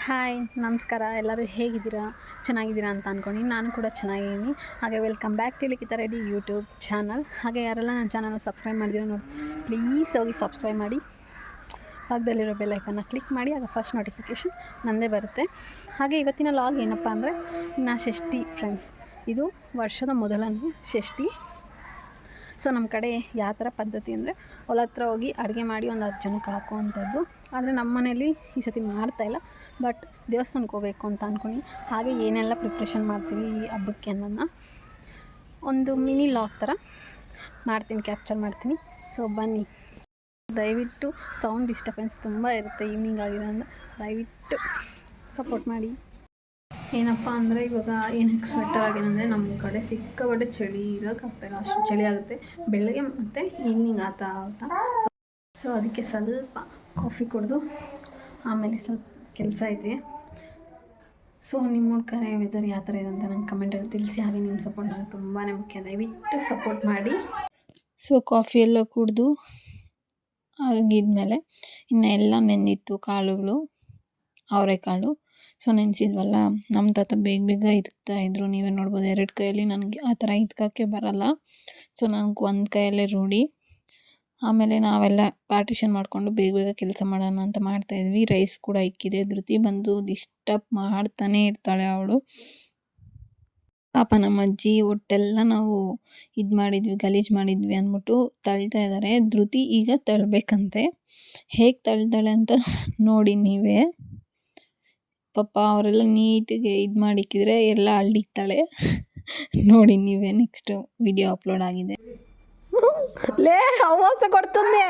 Hi ನಮಸ್ಕಾರ. ಎಲ್ಲರೂ ಹೇಗಿದ್ದೀರಾ? ಚೆನ್ನಾಗಿದ್ದೀರಾ ಅಂತ ಅಂದ್ಕೊಂಡು ನಾನು ಕೂಡ ಚೆನ್ನಾಗಿದ್ದೀನಿ. ಹಾಗೆ ವೆಲ್ಕಮ್ ಬ್ಯಾಕ್ ಟು ಲಿಖಿತ ರೆಡ್ಡಿ ಯೂಟ್ಯೂಬ್ ಚಾನಲ್. ಹಾಗೆ ಯಾರೆಲ್ಲ ನನ್ನ ಚಾನಲ್ನ ಸಬ್ಸ್ಕ್ರೈಬ್ ಮಾಡಿದ್ದೀರಾ ನೋಡಿ, ಪ್ಲೀಸ್ ಹೋಗಿ ಸಬ್ಸ್ಕ್ರೈಬ್ ಮಾಡಿ, ಪಕ್ಕದಲ್ಲಿರೋ ಬೆಲ್ ಐಕನ್ನ ಕ್ಲಿಕ್ ಮಾಡಿ, ಆಗ ಫಸ್ಟ್ ನೋಟಿಫಿಕೇಷನ್ ನನ್ನದೇ ಬರುತ್ತೆ. ಹಾಗೆ ಇವತ್ತಿನ ಲಾಗ್ ಏನಪ್ಪ ಅಂದರೆ ಇನ್ನು ಷಷ್ಠಿ ಫ್ರೆಂಡ್ಸ್. ಇದು ವರ್ಷದ ಮೊದಲನೇ ಷಷ್ಠಿ. ಸೊ ನಮ್ಮ ಕಡೆ ಯಾವ ಥರ ಪದ್ಧತಿ ಅಂದರೆ ಹೊಲ ಹತ್ರ ಹೋಗಿ ಅಡುಗೆ ಮಾಡಿ ಒಂದು 10 ಜನಕ್ಕೆ ಹಾಕುವಂಥದ್ದು. ಆದರೆ ನಮ್ಮ ಮನೇಲಿ ಈ ಸತಿ ಮಾಡ್ತಾಯಿಲ್ಲ, ಬಟ್ ದೇವಸ್ಥಾನಕ್ಕೆ ಹೋಗಬೇಕು ಅಂತ ಅಂದ್ಕೊಂಡು ಹಾಗೆ ಏನೆಲ್ಲ ಪ್ರಿಪ್ರೇಷನ್ ಮಾಡ್ತೀವಿ ಈ ಹಬ್ಬಕ್ಕೆ ಅನ್ನೋದನ್ನ ಒಂದು ಮಿನಿ ಲಾಗ್ ಥರ ಮಾಡ್ತೀನಿ, ಕ್ಯಾಪ್ಚರ್ ಮಾಡ್ತೀನಿ. ಸೊ ಬನ್ನಿ. ದಯವಿಟ್ಟು ಸೌಂಡ್ ಡಿಸ್ಟರ್ಬೆನ್ಸ್ ತುಂಬ ಇರುತ್ತೆ ಈವ್ನಿಂಗ್ ಆಗಿದೆ ಅಂದರೆ ದಯವಿಟ್ಟು ಸಪೋರ್ಟ್ ಮಾಡಿ. ಏನಪ್ಪ ಅಂದರೆ ಇವಾಗ ಏನಕ್ಕೆ ಸ್ವೆಟರ್ ಆಗೇನಂದರೆ ನಮ್ಮ ಕಡೆ ಸಿಕ್ಕಾಪಟ್ಟೆ ಚಳಿ ಇರೋಕ್ಕಾಗ್ತಾಯಿಲ್ಲ, ಅಷ್ಟು ಚಳಿ ಆಗುತ್ತೆ ಬೆಳಗ್ಗೆ ಮತ್ತು ಈವ್ನಿಂಗ್ ಆಗುತ್ತಾ. ಸೊ ಅದಕ್ಕೆ ಸ್ವಲ್ಪ ಕಾಫಿ ಕುಡಿದು ಆಮೇಲೆ ಸ್ವಲ್ಪ ಕೆಲಸ ಇದೆ. ಸೊ ನಿಮ್ಮ ಕಡೆ ವೆದರ್ ಯಾವ ಥರ ಇದೆ ಅಂತ ನಂಗೆ ಕಮೆಂಟಲ್ಲಿ ತಿಳಿಸಿ. ಹಾಗೆ ನಿಮ್ಮ ಸಪೋರ್ಟ್ ನನಗೆ ತುಂಬಾ ಮುಖ್ಯ, ದಯವಿಟ್ಟು ಸಪೋರ್ಟ್ ಮಾಡಿ. ಸೊ ಕಾಫಿ ಎಲ್ಲ ಕುಡಿದು ಆಗಿದ್ಮೇಲೆ ಇನ್ನು ಎಲ್ಲ ನೆಂದಿತ್ತು ಕಾಳುಗಳು, ಅವರೆಕಾಳು. ಸೊ ನೆನೆಸಿದ್ವಲ್ಲ, ನಮ್ಮ ತಾತ ಬೇಗ ಬೇಗ ಇದ್ರು. ನೀವೇ ನೋಡ್ಬೋದು 2 ಕೈಯಲ್ಲಿ. ನನಗೆ ಆ ಥರ ಇದ್ಕೋಕ್ಕೆ ಬರಲ್ಲ. ಸೊ ನನಗೆ ಒಂದು ಕೈಯಲ್ಲೇ ರೂಢಿ. ಆಮೇಲೆ ನಾವೆಲ್ಲ ಪಾರ್ಟಿಷನ್ ಮಾಡಿಕೊಂಡು ಬೇಗ ಬೇಗ ಕೆಲಸ ಮಾಡೋಣ ಅಂತ ಮಾಡ್ತಾಯಿದ್ವಿ. ರೈಸ್ ಕೂಡ ಇಕ್ಕಿದೆ. ಧೃತಿ ಬಂದು ಡಿಸ್ಟರ್ಬ್ ಮಾಡ್ತಾನೆ ಇರ್ತಾಳೆ ಅವಳು. ಪಾಪ ನಮ್ಮ ಅಜ್ಜಿ ಒಟ್ಟೆಲ್ಲ ನಾವು ಗಲೀಜು ಮಾಡಿದ್ವಿ ಅಂದ್ಬಿಟ್ಟು ತಳ್ತಾ ಇದ್ದಾರೆ. ಧೃತಿ ಈಗ ತಳ್ಳಬೇಕಂತೆ. ಹೇಗೆ ತಳ್ತಾಳೆ ಅಂತ ನೋಡಿ ನೀವೇ. ಪಾಪ ಅವರೆಲ್ಲ ನೀಟಿಗೆ ಮಾಡಿಕ್ಕಿದ್ರೆ ಎಲ್ಲ ಅಳ್ಳಿಕ್ತಾಳೆ. ನೋಡಿ ನೀವೇ. ನೆಕ್ಸ್ಟ್ ವಿಡಿಯೋ ಅಪ್ಲೋಡ್ ಆಗಿದೆ. ಲೇ ಅವಮಾಸ ಕೊಡ್ತಂದೆ.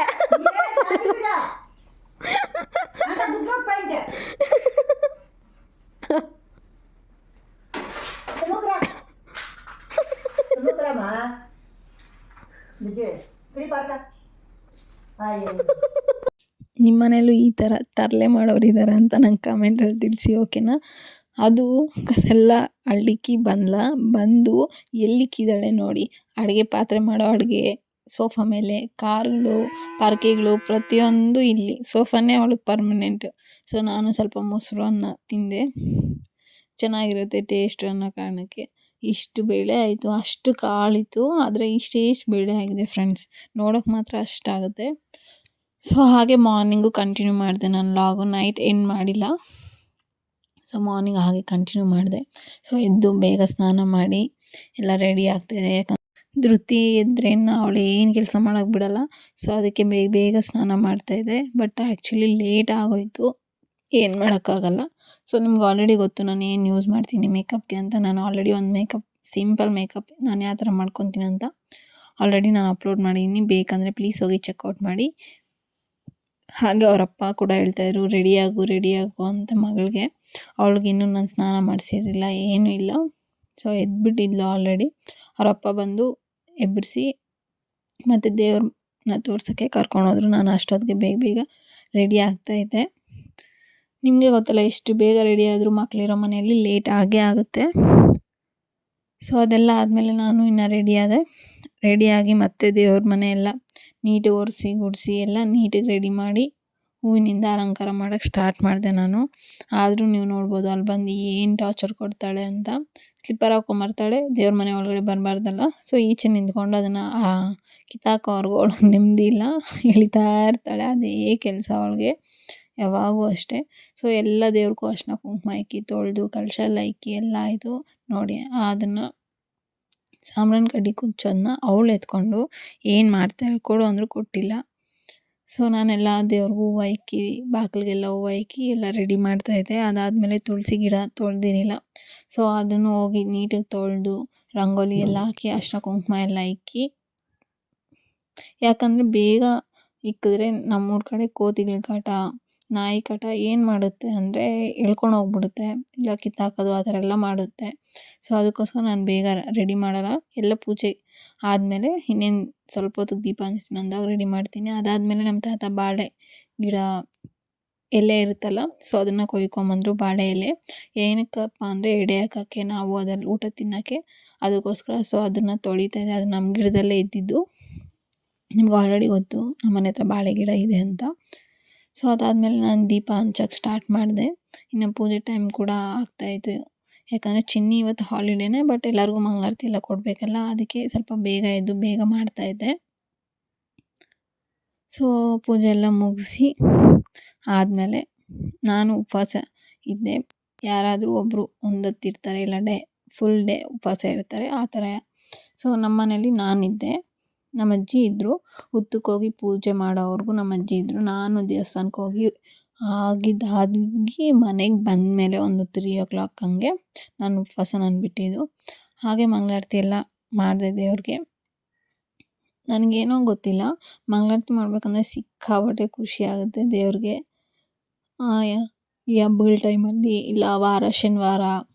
ನಿಮ್ಮ ಮನೇಲೂ ಈ ಥರ ತರಲೆ ಮಾಡೋರಿದ್ದಾರೆ ಅಂತ ನಂಗೆ ಕಮೆಂಟಲ್ಲಿ ತಿಳಿಸಿ, ಓಕೆನಾ? ಅದು ಕಸೆಲ್ಲ ಅಳ್ಳಿಕ್ಕಿ ಬಂದು ಎಲ್ಲಿಕ್ಕಿದ್ದಾಳೆ ನೋಡಿ. ಅಡುಗೆ ಪಾತ್ರೆ ಮಾಡೋ ಅಡುಗೆ, ಸೋಫಾ ಮೇಲೆ, ಕಾರುಗಳು, ಪಾರ್ಕೆಗಳು, ಪ್ರತಿಯೊಂದು ಇಲ್ಲಿ. ಸೋಫಾನೇ ಅವಳಿಗೆ ಪರ್ಮನೆಂಟ್. ಸೊ ನಾನು ಸ್ವಲ್ಪ ಮೊಸರು ಅನ್ನ ತಿಂದೆ, ಚೆನ್ನಾಗಿರುತ್ತೆ ಟೇಸ್ಟ್ ಅನ್ನೋ ಕಾರಣಕ್ಕೆ. ಇಷ್ಟು ಬೇಳೆ ಆಯಿತು, ಅಷ್ಟು ಕಾಳಿತ್ತು, ಆದರೆ ಇಷ್ಟು ಬೇಳೆ ಆಗಿದೆ ಫ್ರೆಂಡ್ಸ್. ನೋಡೋಕೆ ಮಾತ್ರ ಅಷ್ಟಾಗುತ್ತೆ. ಸೊ ಹಾಗೆ ಮಾರ್ನಿಂಗು ಕಂಟಿನ್ಯೂ ಮಾಡಿದೆ ನಾನು ಲಾಗು. ನೈಟ್ ಎಂಡ್ ಮಾಡಿಲ್ಲ. ಸೊ ಮಾರ್ನಿಂಗ್ ಹಾಗೆ ಕಂಟಿನ್ಯೂ ಮಾಡಿದೆ. ಸೊ ಎದ್ದು ಬೇಗ ಸ್ನಾನ ಮಾಡಿ ಎಲ್ಲ ರೆಡಿ ಆಗ್ತಾಯಿದೆ. ಯಾಕಂದರೆ ಧೃತಿ ಎದ್ದರೆ ಅವಳು ಏನು ಕೆಲಸ ಮಾಡೋಕ್ಕೆ ಬಿಡಲ್ಲ. ಸೊ ಅದಕ್ಕೆ ಬೇಗ ಸ್ನಾನ ಮಾಡ್ತಾಯಿದ್ದೆ. ಬಟ್ ಆ್ಯಕ್ಚುಲಿ ಲೇಟ್ ಆಗೋಯಿತು, ಏನು ಮಾಡೋಕ್ಕಾಗಲ್ಲ. ಸೊ ನಿಮ್ಗೆ ಆಲ್ರೆಡಿ ಗೊತ್ತು ನಾನು ಏನು ಯೂಸ್ ಮಾಡ್ತೀನಿ ಮೇಕಪ್ಗೆ ಅಂತ. ನಾನು ಆಲ್ರೆಡಿ ಒಂದು ಸಿಂಪಲ್ ಮೇಕಪ್ ನಾನು ಯಾವ ಥರ ಮಾಡ್ಕೊತೀನಿ ಅಂತ ಆಲ್ರೆಡಿ ನಾನು ಅಪ್ಲೋಡ್ ಮಾಡಿದ್ದೀನಿ. ಬೇಕಂದರೆ ಪ್ಲೀಸ್ ಹೋಗಿ ಚೆಕ್ಔಟ್ ಮಾಡಿ. ಹಾಗೆ ಅವರಪ್ಪ ಕೂಡ ಹೇಳ್ತಾಯಿದ್ರು ರೆಡಿಯಾಗು ಅಂತ ಮಗಳಿಗೆ. ಅವಳಿಗೆ ಇನ್ನೂ ನಾನು ಸ್ನಾನ ಮಾಡಿಸಿರಲಿಲ್ಲ, ಏನೂ ಇಲ್ಲ. ಸೊ ಎದ್ಬಿಟ್ಟಿದ್ಲು ಆಲ್ರೆಡಿ. ಅವರಪ್ಪ ಬಂದು ಎಬ್ಬರಿಸಿ ಮತ್ತು ದೇವ್ರನ್ನ ತೋರ್ಸೋಕ್ಕೆ ಕರ್ಕೊಂಡೋದ್ರು. ನಾನು ಅಷ್ಟೊತ್ತಿಗೆ ಬೇಗ ರೆಡಿ ಆಗ್ತಾಯಿದ್ದೆ. ನಿಮಗೆ ಗೊತ್ತಲ್ಲ, ಎಷ್ಟು ಬೇಗ ರೆಡಿ ಆದರೂ ಮಕ್ಕಳಿರೋ ಮನೆಯಲ್ಲಿ ಲೇಟ್ ಆಗೇ ಆಗುತ್ತೆ. ಸೊ ಅದೆಲ್ಲ ಆದಮೇಲೆ ನಾನು ಇನ್ನು ರೆಡಿಯಾಗಿ ಮತ್ತೆ ದೇವ್ರ ಮನೆ ಎಲ್ಲ ನೀಟಿಗೆ ಒರೆಸಿ ಗುಡಿಸಿ ಎಲ್ಲ ನೀಟಿಗೆ ರೆಡಿ ಮಾಡಿ ಹೂವಿನಿಂದ ಅಲಂಕಾರ ಮಾಡೋಕ್ಕೆ ಸ್ಟಾರ್ಟ್ ಮಾಡಿದೆ ನಾನು. ಆದರೂ ನೀವು ನೋಡ್ಬೋದು ಅಲ್ಲಿ ಬಂದು ಏನು ಟಾರ್ಚರ್ ಕೊಡ್ತಾಳೆ ಅಂತ. ಸ್ಲಿಪ್ಪರ್ ಹಾಕ್ಕೊಂಬರ್ತಾಳೆ, ದೇವ್ರ ಮನೆ ಒಳಗಡೆ ಬರಬಾರ್ದಲ್ಲ. ಸೊ ಈಚೆ ನಿಂತ್ಕೊಂಡು ಅದನ್ನು ಕಿತ್ತಾಕೋವರೆಗೂ ಅವಳಿಗೆ ನೆಮ್ಮದಿ ಇಲ್ಲ, ಎಳಿತಾ ಇರ್ತಾಳೆ. ಅದೇ ಕೆಲಸ ಅವಳಿಗೆ ಯಾವಾಗೂ ಅಷ್ಟೇ. ಸೊ ಎಲ್ಲ ದೇವ್ರಿಗೂ ಅರ್ಶಿನ ಕುಂಕುಮ ಇಕ್ಕಿ ತೊಳೆದು ಕಲಶ ಎಲ್ಲ ಇಕ್ಕಿ ಎಲ್ಲ ಆಯಿತು ನೋಡಿ. ಅದನ್ನು ಸಾಂಬ್ರಾಣಿ ಕಡ್ಡಿ ಕುಚ್ಚೋದನ್ನ ಅವಳು ಎತ್ಕೊಂಡು ಏನು ಮಾಡ್ತಾ ಹೇಳ್ಕೊಡು ಅಂದರೂ ಕೊಟ್ಟಿಲ್ಲ. ಸೊ ನಾನೆಲ್ಲ ದೇವ್ರಿಗೂ ಹೂವು ಇಕ್ಕಿ, ಬಾಗಿಲಿಗೆಲ್ಲ ಹೂವು ಇಕ್ಕಿ ಎಲ್ಲ ರೆಡಿ ಮಾಡ್ತಾಯಿದ್ದೆ. ಅದಾದಮೇಲೆ ತುಳಸಿ ಗಿಡ ತೊಳೆದಿರಲಿಲ್ಲ. ಸೊ ಅದನ್ನು ಹೋಗಿ ನೀಟಾಗಿ ತೊಳೆದು ರಂಗೋಲಿ ಎಲ್ಲ ಹಾಕಿ ಅರ್ಶಿನ ಕುಂಕುಮ ಎಲ್ಲ ಇಕ್ಕಿ, ಯಾಕಂದರೆ ಬೇಗ ಇಕ್ಕಿದ್ರೆ ನಮ್ಮೂರ ಕಡೆ ಕೋತಿಗಳ ಕಾಟ, ನಾಯಿ ಕಾಟ ಏನು ಮಾಡುತ್ತೆ ಅಂದರೆ ಎಳ್ಕೊಂಡು ಹೋಗ್ಬಿಡುತ್ತೆ, ಇಲ್ಲ ಕಿತ್ತಾಕೋದು ಆ ಥರ ಎಲ್ಲ ಮಾಡುತ್ತೆ. ಸೊ ಅದಕ್ಕೋಸ್ಕರ ನಾನು ಬೇಗ ರೆಡಿ ಮಾಡಲ್ಲ. ಎಲ್ಲ ಪೂಜೆ ಆದಮೇಲೆ ಇನ್ನೇನು ಸ್ವಲ್ಪ ಹೊತ್ತಿಗೆ ದೀಪ ಹಂಚ್ತೀನಿ ಅಂದಾಗ ರೆಡಿ ಮಾಡ್ತೀನಿ. ಅದಾದಮೇಲೆ ನಮ್ಮ ತಾತ ಬಾಳೆ ಗಿಡ ಎಲೆ ಇರುತ್ತಲ್ಲ, ಸೊ ಅದನ್ನು ಕೊಯ್ಕೊಂಬಂದರು. ಬಾಳೆ ಎಲೆ ಏನಕ್ಕಪ್ಪ ಅಂದರೆ ಎಡೆ ಹಾಕೋಕ್ಕೆ, ನಾವು ಅದ್ರಲ್ಲಿ ಊಟ ತಿನ್ನೋಕ್ಕೆ, ಅದಕ್ಕೋಸ್ಕರ. ಸೊ ಅದನ್ನು ತೊಳಿತಾಯಿದ್ದೆ. ಅದು ನಮ್ಮ ಗಿಡದಲ್ಲೇ ಇದ್ದಿದ್ದು. ನಿಮ್ಗೆ ಆಲ್ರೆಡಿ ಗೊತ್ತು ನಮ್ಮ ಮನೆ ಹತ್ರ ಬಾಳೆ ಗಿಡ ಇದೆ ಅಂತ. ಸೊ ಅದಾದಮೇಲೆ ನಾನು ದೀಪ ಹಂಚೋಕ್ಕೆ ಸ್ಟಾರ್ಟ್ ಮಾಡಿದೆ. ಇನ್ನು ಪೂಜೆ ಟೈಮ್ ಕೂಡ ಆಗ್ತಾಯಿತ್ತು. ಯಾಕಂದರೆ ಚಿನ್ನಿ ಇವತ್ತು ಹಾಲಿಡೇನೇ, ಬಟ್ ಎಲ್ಲರಿಗೂ ಮಂಗಳಾರತಿ ಎಲ್ಲ ಕೊಡಬೇಕಲ್ಲ, ಅದಕ್ಕೆ ಸ್ವಲ್ಪ ಬೇಗ ಎದ್ದು ಬೇಗ ಮಾಡ್ತಾಯಿದ್ದೆ. ಸೊ ಪೂಜೆ ಎಲ್ಲ ಮುಗಿಸಿ ಆದಮೇಲೆ ನಾನು ಉಪವಾಸ ಇದ್ದೆ. ಯಾರಾದರೂ ಒಬ್ಬರು ಒಂದೊತ್ತಿರ್ತಾರೆ, ಇಲ್ಲ ಫುಲ್ ಡೇ ಉಪವಾಸ ಇರ್ತಾರೆ, ಆ ಥರ. ಸೊ ನಮ್ಮ ಮನೇಲಿ ನಾನಿದ್ದೆ, ನಮ್ಮ ಅಜ್ಜಿ ಇದ್ದರು. ಹುತ್ತಕ್ಕೋಗಿ ಪೂಜೆ ಮಾಡೋವರೆಗೂ ನಮ್ಮ ಅಜ್ಜಿ ಇದ್ದರು. ನಾನು ದೇವಸ್ಥಾನಕ್ಕೆ ಹೋಗಿ ಆಗಿದ್ದಾಗಿ ಮನೆಗೆ ಬಂದಮೇಲೆ ಒಂದು 3 o'clock ಹಂಗೆ ನಾನು ಉಪವಾಸ ಬಿಟ್ಟಿದ್ದು. ಹಾಗೆ ಮಂಗಳಾರತಿ ಎಲ್ಲ ಮಾಡಿದೆ ದೇವ್ರಿಗೆ. ನನಗೇನೋ ಗೊತ್ತಿಲ್ಲ, ಮಂಗಳಾರತಿ ಮಾಡಬೇಕಂದ್ರೆ ಸಿಕ್ಕಾಪಟ್ಟೆ ಖುಷಿ ಆಗುತ್ತೆ ದೇವ್ರಿಗೆ. ಈ ಹಬ್ಬಗಳ ಟೈಮಲ್ಲಿ, ಇಲ್ಲ ವಾರ ಶನಿವಾರ,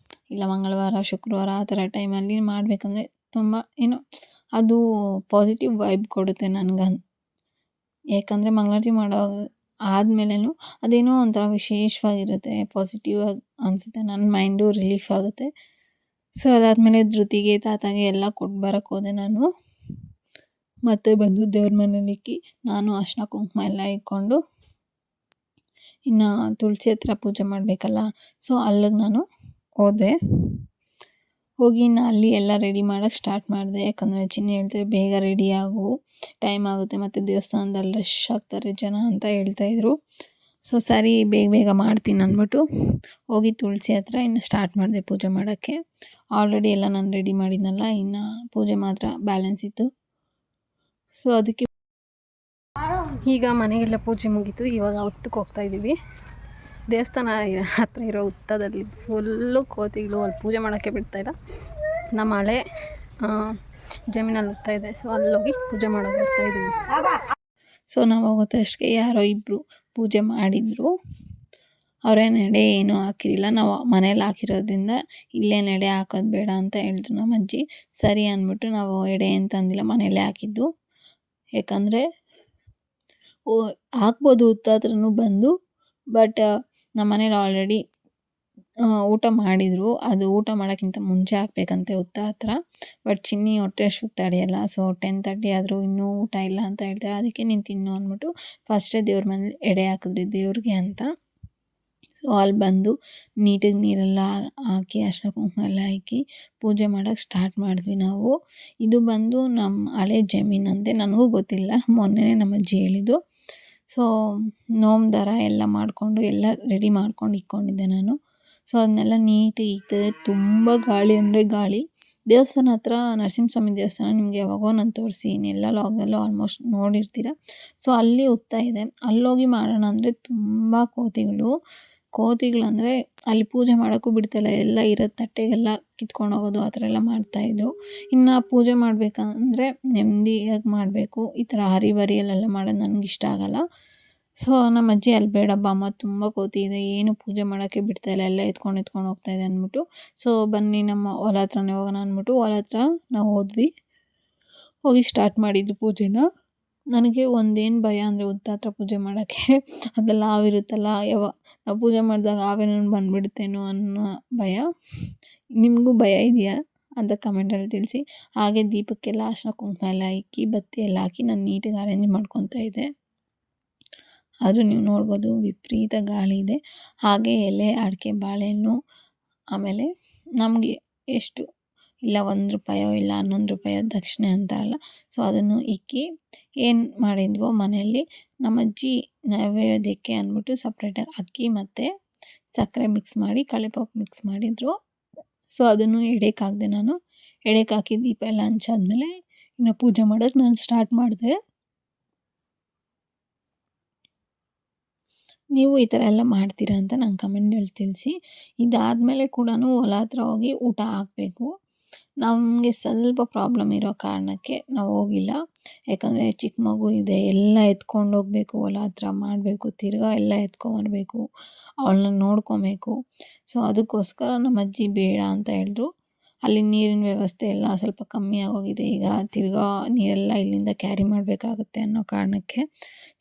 ಇಲ್ಲ ಮಂಗಳವಾರ, ಶುಕ್ರವಾರ ಆ ಥರ ಟೈಮಲ್ಲಿ ಮಾಡಬೇಕಂದ್ರೆ ತುಂಬ ಏನೋ ಅದು ಪಾಸಿಟಿವ್ ವೈಬ್ ಕೊಡುತ್ತೆ ನನಗೆ. ಯಾಕಂದರೆ ಮಂಗಳಾರತಿ ಮಾಡೋ ಆದಮೇಲೆನೂ ಅದೇನೋ ಒಂಥರ ವಿಶೇಷವಾಗಿರುತ್ತೆ, ಪಾಸಿಟಿವ್ ಆಗಿ ಅನಿಸುತ್ತೆ, ನನ್ನ ಮೈಂಡು ರಿಲೀಫ್ ಆಗುತ್ತೆ. ಸೊ ಅದಾದಮೇಲೆ ಧೃತಿಗೆ, ತಾತಾಗೆ ಎಲ್ಲ ಕೊಟ್ಟು ಬರೋಕ್ಕೆ ಹೋದೆ ನಾನು. ಮತ್ತೆ ಬಂದು ದೇವ್ರ ಮನೇಲಿಕ್ಕಿ ನಾನು ಅರಿಶಿನ ಕುಂಕುಮ ಎಲ್ಲ ಇಕ್ಕೊಂಡು ಇನ್ನು ತುಳಸಿ ಹತ್ರ ಪೂಜೆ ಮಾಡಬೇಕಲ್ಲ, ಸೊ ಅಲ್ಲಿಗೆ ನಾನು ಹೋದೆ. ಹೋಗಿ ಇನ್ನು ಅಲ್ಲಿ ಎಲ್ಲ ರೆಡಿ ಮಾಡೋಕ್ಕೆ ಸ್ಟಾರ್ಟ್ ಮಾಡಿದೆ. ಯಾಕಂದರೆ ಚಿನ್ನಿ ಹೇಳ್ತೇವೆ ಬೇಗ ರೆಡಿ ಆಗು, ಟೈಮ್ ಆಗುತ್ತೆ, ಮತ್ತು ದೇವಸ್ಥಾನದಲ್ಲಿ ರಶ್ ಆಗ್ತಾರೆ ಜನ ಅಂತ ಹೇಳ್ತಾಯಿದ್ರು. ಸೊ ಸರಿ ಬೇಗ ಬೇಗ ಮಾಡ್ತೀನಿ ಅಂದ್ಬಿಟ್ಟು ಹೋಗಿ ತುಳಸಿ ಹತ್ರ ಇನ್ನು ಸ್ಟಾರ್ಟ್ ಮಾಡಿದೆ ಪೂಜೆ ಮಾಡೋಕ್ಕೆ. ಆಲ್ರೆಡಿ ಎಲ್ಲ ನಾನು ರೆಡಿ ಮಾಡಿದ್ನಲ್ಲ, ಇನ್ನು ಪೂಜೆ ಮಾತ್ರ ಬ್ಯಾಲೆನ್ಸ್ ಇತ್ತು. ಸೊ ಅದಕ್ಕೆ ಈಗ ಮನೆಗೆಲ್ಲ ಪೂಜೆ ಮುಗೀತು. ಇವಾಗ ಹುತ್ತಕ್ಕೆ ಹೋಗ್ತಾಯಿದ್ದೀವಿ. ದೇವಸ್ಥಾನ ಹತ್ರ ಇರೋ ಹುತ್ತದಲ್ಲಿ ಫುಲ್ಲು ಕೋತಿಗಳು, ಅಲ್ಲಿ ಪೂಜೆ ಮಾಡೋಕ್ಕೆ ಬಿಡ್ತಾಯಿಲ್ಲ. ನಮ್ಮ ಹಳೆ ಜಮೀನಲ್ಲಿ ಹುತ್ತ ಇದೆ, ಸೊ ಅಲ್ಲೋಗಿ ಪೂಜೆ ಮಾಡೋಕೆ ಬರ್ತಾಯಿದ್ದೀವಿ. ಸೊ ನಾವು ಹೋಗೋದಷ್ಟಕ್ಕೆ ಯಾರೋ ಇಬ್ಬರು ಪೂಜೆ ಮಾಡಿದರು. ಅವರೇನು ಎಡೆ ಏನೂ ಹಾಕಿರಲಿಲ್ಲ, ನಾವು ಮನೇಲಿ ಹಾಕಿರೋದ್ರಿಂದ ಇಲ್ಲೇನು ಎಡೆ ಹಾಕೋದು ಬೇಡ ಅಂತ ಹೇಳಿದ್ರು ನಮ್ಮ ಅಜ್ಜಿ. ಸರಿ ಅಂದ್ಬಿಟ್ಟು ನಾವು ಎಡೆ ಏನು ತಂದಿಲ್ಲ, ಮನೆಯಲ್ಲೇ ಹಾಕಿದ್ದು. ಯಾಕಂದರೆ ಹಾಕ್ಬೋದು ಹುತ್ತ ಹತ್ರನೂ ಬಂದು, ಬಟ್ ನಮ್ಮ ಮನೇಲಿ ಆಲ್ರೆಡಿ ಊಟ ಮಾಡಿದರು. ಅದು ಊಟ ಮಾಡೋಕ್ಕಿಂತ ಮುಂಚೆ ಹಾಕ್ಬೇಕಂತೆ ಹುತ್ತ ಹತ್ರ. ಬಟ್ ಚಿನ್ನಿ ಹೊಟ್ಟೆ ಹಸಿವು ತಡೆಯಲ್ಲ, ಸೊ 10:30 ಆದರೂ ಇನ್ನೂ ಊಟ ಇಲ್ಲ ಅಂತ ಹೇಳ್ತಾರೆ. ಅದಕ್ಕೆ ನೀನು ತಿನ್ನು ಅಂದ್ಬಿಟ್ಟು ಫಸ್ಟೇ ದೇವ್ರ ಮನೇಲಿ ಎಡೆ ಹಾಕಿದ್ರಿ ದೇವ್ರಿಗೆ ಅಂತ. ಸೊ ಅಲ್ಲಿ ಬಂದು ನೀಟಾಗಿ ನೀರೆಲ್ಲ ಹಾಕಿ ಅರಿಶಿನ ಕುಂಕುಮ ಎಲ್ಲ ಹಾಕಿ ಪೂಜೆ ಮಾಡೋಕ್ಕೆ ಸ್ಟಾರ್ಟ್ ಮಾಡಿದ್ವಿ ನಾವು. ಇದು ಬಂದು ನಮ್ಮ ಹಳೆ ಜಮೀನಂತೆ, ನನಗೂ ಗೊತ್ತಿಲ್ಲ, ಮೊನ್ನೆ ನಮ್ಮ ಅಜ್ಜಿ ಹೇಳಿದ್ದು. ಸೊ ನೋಮ್ ದಾರ ಎಲ್ಲ ಮಾಡಿಕೊಂಡು ಎಲ್ಲ ರೆಡಿ ಮಾಡ್ಕೊಂಡು ಇಟ್ಕೊಂಡಿದ್ದೆ ನಾನು. ಸೊ ಅದನ್ನೆಲ್ಲ ನೀಟಾಗಿ ಇಕ್ಕಿದೆ. ತುಂಬ ಗಾಳಿ ಅಂದರೆ ಗಾಳಿ. ದೇವಸ್ಥಾನ ಹತ್ರ ನರಸಿಂಹಸ್ವಾಮಿ ದೇವಸ್ಥಾನ ನಿಮಗೆ ಯಾವಾಗೋ ನಾನು ತೋರಿಸಿದ್ದೀನಿ, ಎಲ್ಲ ಲಾಗಲ್ಲೂ ಆಲ್ಮೋಸ್ಟ್ ನೋಡಿರ್ತೀರ. ಸೊ ಅಲ್ಲಿ ಹುತ್ತ ಇದೆ, ಅಲ್ಲೋಗಿ ಮಾಡೋಣ ಅಂದರೆ ತುಂಬ ಕೋತಿಗಳಂದರೆ ಅಲ್ಲಿ ಪೂಜೆ ಮಾಡೋಕ್ಕೂ ಬಿಡ್ತಾಯಿಲ್ಲ, ಎಲ್ಲ ಇರೋ ತಟ್ಟೆಗೆಲ್ಲ ಕಿತ್ಕೊಂಡು ಹೋಗೋದು ಆ ಥರ ಎಲ್ಲ ಮಾಡ್ತಾಯಿದ್ರು. ಇನ್ನು ಪೂಜೆ ಮಾಡಬೇಕಂದ್ರೆ ನೆಮ್ಮದಿಯಾಗಿ ಮಾಡಬೇಕು, ಈ ಥರ ಹರಿಬರಿಯಲ್ಲೆಲ್ಲ ಮಾಡೋದು ನನಗಿಷ್ಟ ಆಗಲ್ಲ. ಸೊ ನಮ್ಮ ಅಜ್ಜಿ ಅಲ್ಲಿ ಬೇಡಬ್ಬ ಅಮ್ಮ ತುಂಬ ಕೋತಿ ಇದೆ, ಏನು ಪೂಜೆ ಮಾಡೋಕ್ಕೆ ಬಿಡ್ತಾಯಿಲ್ಲ, ಎಲ್ಲ ಎತ್ಕೊಂಡು ಹೋಗ್ತಾಯಿದೆ ಅಂದ್ಬಿಟ್ಟು. ಸೊ ಬನ್ನಿ ನಮ್ಮ ಹೊಲ ಹತ್ರನೇ ಹೋಗೋಣ ಅಂದ್ಬಿಟ್ಟು ಹೊಲ ಹತ್ರ ನಾವು ಹೋಗಿ ಸ್ಟಾರ್ಟ್ ಮಾಡಿದ್ದು ಪೂಜೆನ. ನನಗೆ ಒಂದೇನು ಭಯ ಅಂದರೆ ಹುತ್ತ ಹತ್ರ ಪೂಜೆ ಮಾಡೋಕ್ಕೆ, ಅದೆಲ್ಲ ಹಾವಿರುತ್ತಲ್ಲ, ನಾವು ಪೂಜೆ ಮಾಡಿದಾಗ ಹಾವೇನೋ ಬಂದುಬಿಡುತ್ತೇನೋ ಅನ್ನೋ ಭಯ. ನಿಮಗೂ ಭಯ ಇದೆಯಾ ಅಂತ ಕಮೆಂಟಲ್ಲಿ ತಿಳಿಸಿ. ಹಾಗೆ ದೀಪಕ್ಕೆಲ್ಲ ಅರಿಶಿನ ಕುಂಕುಮ ಎಲ್ಲ ಇಕ್ಕಿ ಬತ್ತಿ ಎಲ್ಲ ಹಾಕಿ ನಾನು ನೀಟಾಗಿ ಅರೇಂಜ್ ಮಾಡ್ಕೊತಾ ಇದ್ದೆ. ಆದರೂ ನೀವು ನೋಡ್ಬೋದು ವಿಪರೀತ ಗಾಳಿ ಇದೆ. ಹಾಗೆ ಎಲೆ, ಅಡಿಕೆ, ಬಾಳೆಹಣ್ಣು, ಆಮೇಲೆ ನಮಗೆ ಎಷ್ಟು ಇಲ್ಲ ₹1 ಇಲ್ಲ ₹11 ದಕ್ಷಿಣೆ ಅಂತಾರಲ್ಲ, ಸೊ ಅದನ್ನು ಇಕ್ಕಿ ಏನು ಮಾಡಿದ್ವೋ ಮನೆಯಲ್ಲಿ ನಮ್ಮ ಅಜ್ಜಿ ನೈವೇದ್ಯಕ್ಕೆ ಅಂದ್ಬಿಟ್ಟು ಸಪ್ರೇಟಾಗಿ ಅಕ್ಕಿ ಮತ್ತು ಸಕ್ಕರೆ ಮಿಕ್ಸ್ ಮಾಡಿ ಕಳ್ಳೆಪಾಪು ಮಿಕ್ಸ್ ಮಾಡಿದರು. ಸೊ ಅದನ್ನು ಎಡೆಗೆ ಹಾಕಿದೆ ನಾನು. ಎಡೆಗೆ ಹಾಕಿ ದೀಪ ಎಲ್ಲ ಹಂಚಾದ್ಮೇಲೆ ಇನ್ನು ಪೂಜೆ ಮಾಡೋಕ್ಕೆ ನಾನು ಸ್ಟಾರ್ಟ್ ಮಾಡಿದೆ. ನೀವು ಈ ಥರ ಎಲ್ಲ ಮಾಡ್ತೀರಾ ಅಂತ ನಂಗೆ ಕಮೆಂಟಲ್ಲಿ ತಿಳಿಸಿ. ಇದಾದಮೇಲೆ ಕೂಡ ಹೊಲ ಹತ್ರ ಹೋಗಿ ಊಟ ಹಾಕಬೇಕು. ನಮಗೆ ಸ್ವಲ್ಪ ಪ್ರಾಬ್ಲಮ್ ಇರೋ ಕಾರಣಕ್ಕೆ ನಾವು ಹೋಗಿಲ್ಲ. ಯಾಕಂದರೆ ಚಿಕ್ಕ ಮಗು ಇದೆ, ಎಲ್ಲ ಎತ್ಕೊಂಡು ಹೋಗಬೇಕು, ಹೊಲ ಹತ್ರ ಮಾಡಬೇಕು, ತಿರ್ಗಾ ಎಲ್ಲ ಎತ್ಕೊಂಬರ್ಬೇಕು, ಅವಳನ್ನ ನೋಡ್ಕೊಬೇಕು. ಸೊ ಅದಕ್ಕೋಸ್ಕರ ನಮ್ಮ ಅಜ್ಜಿ ಬೇಡ ಅಂತ ಹೇಳಿದ್ರು. ಅಲ್ಲಿ ನೀರಿನ ವ್ಯವಸ್ಥೆ ಎಲ್ಲ ಸ್ವಲ್ಪ ಕಮ್ಮಿ ಆಗೋಗಿದೆ, ಈಗ ತಿರ್ಗಾ ನೀರೆಲ್ಲ ಇಲ್ಲಿಂದ ಕ್ಯಾರಿ ಮಾಡಬೇಕಾಗುತ್ತೆ ಅನ್ನೋ ಕಾರಣಕ್ಕೆ.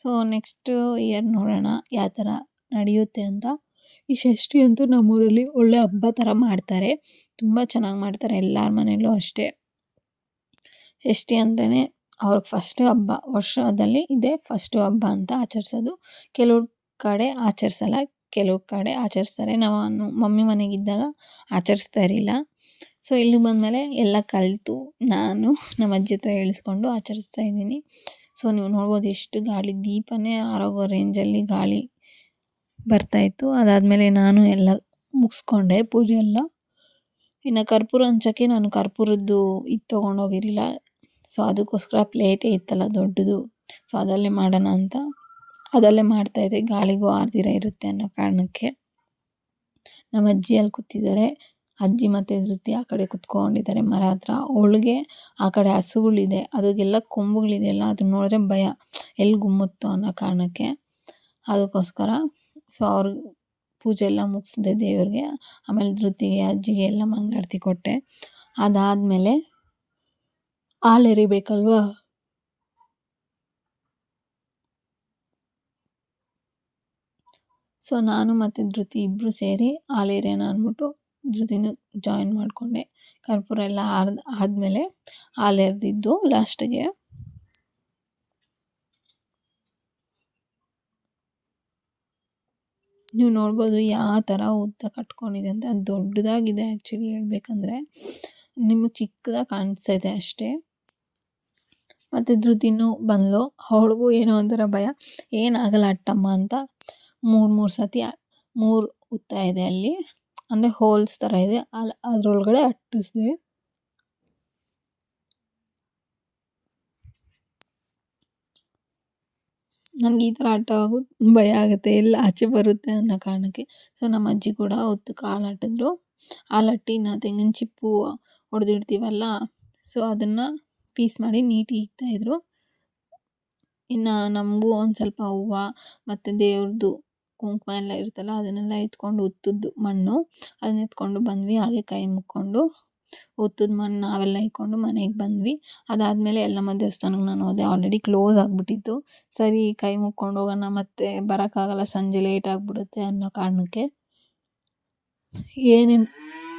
ಸೊ ನೆಕ್ಸ್ಟ್ ಇಯರ್ ನೋಡೋಣ ಯಾವ ಥರ ನಡೆಯುತ್ತೆ ಅಂತ. ಈ ಷಷ್ಠಿ ಅಂತೂ ನಮ್ಮೂರಲ್ಲಿ ಒಳ್ಳೆ ಹಬ್ಬ ಥರ ಮಾಡ್ತಾರೆ, ತುಂಬ ಚೆನ್ನಾಗಿ ಮಾಡ್ತಾರೆ. ಎಲ್ಲರ ಮನೆಯಲ್ಲೂ ಅಷ್ಟೇ, ಷಷ್ಠಿ ಅಂದ್ರೇ ಅವ್ರಿಗೆ ಫಸ್ಟ್ ಹಬ್ಬ, ವರ್ಷದಲ್ಲಿ ಇದೇ ಫಸ್ಟು ಹಬ್ಬ ಅಂತ ಆಚರಿಸೋದು. ಕೆಲವ್ರು ಕಡೆ ಆಚರಿಸಲ್ಲ, ಕೆಲವು ಕಡೆ ಆಚರಿಸ್ತಾರೆ. ನಾನು ಮಮ್ಮಿ ಮನೆಗಿದ್ದಾಗ ಆಚರಿಸ್ತಾ ಇರಲಿಲ್ಲ. ಸೊ ಇಲ್ಲಿಗೆ ಬಂದಮೇಲೆ ಎಲ್ಲ ಕಲಿತು ನಾನು ನಮ್ಮ ಅಜ್ಜಿ ಹತ್ರ ಹೇಳಿಸ್ಕೊಂಡು ಆಚರಿಸ್ತಾ ಇದ್ದೀನಿ. ಸೊ ನೀವು ನೋಡ್ಬೋದು ಎಷ್ಟು ಗಾಳಿ, ದೀಪನೇ ಆರೋಗೋ ರೇಂಜಲ್ಲಿ ಗಾಳಿ ಬರ್ತಾಯಿತ್ತು. ಅದಾದಮೇಲೆ ನಾನು ಎಲ್ಲ ಮುಗಿಸ್ಕೊಂಡೆ ಪೂಜೆ ಎಲ್ಲ. ಇನ್ನು ಕರ್ಪೂರ ಹಂಚೋಕ್ಕೆ ನಾನು ಕರ್ಪೂರದ್ದು ಇದು ತೊಗೊಂಡೋಗಿರಲಿಲ್ಲ. ಸೊ ಅದಕ್ಕೋಸ್ಕರ ಪ್ಲೇಟೇ ಇತ್ತಲ್ಲ ದೊಡ್ಡದು, ಸೊ ಅದರಲ್ಲೇ ಮಾಡೋಣ ಅಂತ ಅದರಲ್ಲೇ ಮಾಡ್ತಾಯಿದ್ದೆ, ಗಾಳಿಗೂ ಆರ್ದಿರ ಇರುತ್ತೆ ಅನ್ನೋ ಕಾರಣಕ್ಕೆ. ನಮ್ಮ ಅಜ್ಜಿ ಅಲ್ಲಿ ಕೂತಿದ್ದಾರೆ, ಅಜ್ಜಿ ಮತ್ತು ಧೃತಿ ಆ ಕಡೆ ಕುತ್ಕೊಂಡಿದ್ದಾರೆ ಮರ ಹತ್ರ. ಅವಳಿಗೆ ಆ ಕಡೆ ಹಸುಗಳಿದೆ, ಅದಕ್ಕೆಲ್ಲ ಕೊಂಬುಗಳಿದೆಯಲ್ಲ, ಅದನ್ನ ನೋಡಿದ್ರೆ ಭಯ, ಎಲ್ಲಿ ಗುಮ್ಮುತ್ತೋ ಅನ್ನೋ ಕಾರಣಕ್ಕೆ. ಅದಕ್ಕೋಸ್ಕರ ಸೊ ಅವ್ರ ಪೂಜೆ ಎಲ್ಲ ಮುಗಿಸಿದೆ ದೇವ್ರಿಗೆ. ಆಮೇಲೆ ಧೃತಿಗೆ ಅಜ್ಜಿಗೆ ಎಲ್ಲ ಮಂಗಳಾರತಿ ಕೊಟ್ಟೆ. ಅದಾದಮೇಲೆ ಹಾಲು ಎರಿಬೇಕಲ್ವಾ, ಸೊ ನಾನು ಮತ್ತು ಧೃತಿ ಇಬ್ಬರು ಸೇರಿ ಹಾಲು ಎರೆಯೋಣ ಅಂದ್ಬಿಟ್ಟು ಧೃತಿನೂ ಜಾಯಿನ್ ಮಾಡಿಕೊಂಡೆ. ಕರ್ಪೂರ ಎಲ್ಲ ಆದಮೇಲೆ ಹಾಲು ಎರೆದಿದ್ದು ಲಾಸ್ಟಿಗೆ. ನೀವು ನೋಡ್ಬೋದು ಯಾವ ಥರ ಉದ್ದ ಕಟ್ಕೊಂಡಿದೆ ಅಂತ. ಅದು ದೊಡ್ಡದಾಗಿದೆ ಆ್ಯಕ್ಚುಲಿ ಹೇಳ್ಬೇಕಂದ್ರೆ, ನಿಮಗೆ ಚಿಕ್ಕದಾಗಿ ಕಾಣಿಸ್ತಾ ಇದೆ ಅಷ್ಟೇ. ಮತ್ತು ಧೃತಿನೂ ಬಂದಳು, ಅವಳಿಗೂ ಏನೋ ಒಂಥರ ಭಯ, ಏನಾಗಲ್ಲ ಅಟ್ಟಮ್ಮ ಅಂತ 3 ಸತಿ 3 ಉತ್ತ ಇದೆ ಅಲ್ಲಿ, ಅಂದರೆ ಹೋಲ್ಸ್ ಥರ ಇದೆ, ಅದರೊಳಗಡೆ ಅಟ್ಟಿಸಿದೆ. ನನಗೆ ಈ ಥರ ಆಟ ಆಗೋದು ಭಯ ಆಗುತ್ತೆ, ಎಲ್ಲ ಆಚೆ ಬರುತ್ತೆ ಅನ್ನೋ ಕಾರಣಕ್ಕೆ. ಸೊ ನಮ್ಮ ಅಜ್ಜಿ ಕೂಡ ಉದ್ದಕ್ಕೆ ಹಾಲು ಅಟ್ಟಿದ್ರು. ಹಾಲು ಅಟ್ಟಿ ತೆಂಗಿನ ಚಿಪ್ಪು ಹೊಡೆದಿಡ್ತೀವಲ್ಲ, ಸೊ ಅದನ್ನು ಪೀಸ್ ಮಾಡಿ ನೀಟಾಗಿ ಇಕ್ತಾಯಿದ್ರು. ಇನ್ನು ನಮಗೂ ಒಂದು ಸ್ವಲ್ಪ ಹೂವು ಮತ್ತು ದೇವ್ರದ್ದು ಕುಂಕುಮ ಎಲ್ಲ ಇರುತ್ತಲ್ಲ, ಅದನ್ನೆಲ್ಲ ಎತ್ಕೊಂಡು ಉತ್ತದ್ದು ಮಣ್ಣು ಅದನ್ನ ಎತ್ಕೊಂಡು ಬಂದ್ವಿ. ಹಾಗೆ ಕೈ ಮುಕ್ಕೊಂಡು ಉತ್ತದ ಮಣ್ಣು ನಾವೆಲ್ಲ ಇಕ್ಕೊಂಡು ಮನೆಗೆ ಬಂದ್ವಿ. ಅದಾದಮೇಲೆ ಎಲ್ಲಮ್ಮ ದೇವಸ್ಥಾನಕ್ಕೆ ನಾನು ಹೋದೆ. ಆಲ್ರೆಡಿ ಕ್ಲೋಸ್ ಆಗಿಬಿಟ್ಟಿತ್ತು. ಸರಿ ಕೈ ಮುಕ್ಕೊಂಡು ಹೋಗೋಣ, ಮತ್ತೆ ಬರೋಕ್ಕಾಗಲ್ಲ, ಸಂಜೆ ಲೇಟ್ ಆಗಿಬಿಡುತ್ತೆ ಅನ್ನೋ ಕಾರಣಕ್ಕೆ. ಏನೇನು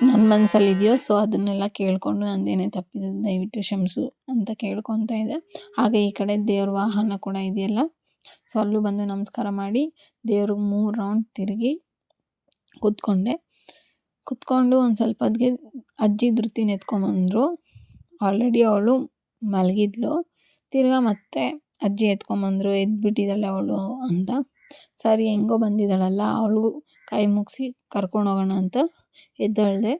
ನನ್ನ ಮನಸ್ಸಲ್ಲಿದೆಯೋ ಸೊ ಅದನ್ನೆಲ್ಲ ಕೇಳಿಕೊಂಡು, ನಂದೇನೇ ತಪ್ಪಿದ್ದು ದಯವಿಟ್ಟು ಕ್ಷಮಿಸು ಅಂತ ಕೇಳ್ಕೊತಾ ಇದ್ದೆ. ಹಾಗೆ ಈ ಕಡೆ ದೇವ್ರ ವಾಹನ ಕೂಡ ಇದೆಯಲ್ಲ, ಸೊ ಅಲ್ಲೂ ಬಂದು ನಮಸ್ಕಾರ ಮಾಡಿ ದೇವ್ರಿಗೆ 3 ರೌಂಡ್ ತಿರುಗಿ ಕುತ್ಕೊಂಡು ಒಂದು ಸ್ವಲ್ಪ ಹೊತ್ತಿಗೆ ಅಜ್ಜಿ ಧೃತಿನ ಎತ್ಕೊಂಬಂದರು. ಆಲ್ರೆಡಿ ಅವಳು ಮಲಗಿದ್ಲು, ತಿರ್ಗಾ ಮತ್ತೆ ಅಜ್ಜಿ ಎತ್ಕೊಂಬಂದರು, ಎದ್ಬಿಟ್ಟಿದ್ದಾಳೆ ಅವಳು ಅಂತ. ಸರಿ ಹೆಂಗೋ ಬಂದಿದ್ದಾಳಲ್ಲ, ಅವಳಿಗೂ ಕೈ ಮುಗಿಸಿ ಕರ್ಕೊಂಡು ಹೋಗೋಣ ಅಂತ ಎದ್ದೇಳಿದೆ.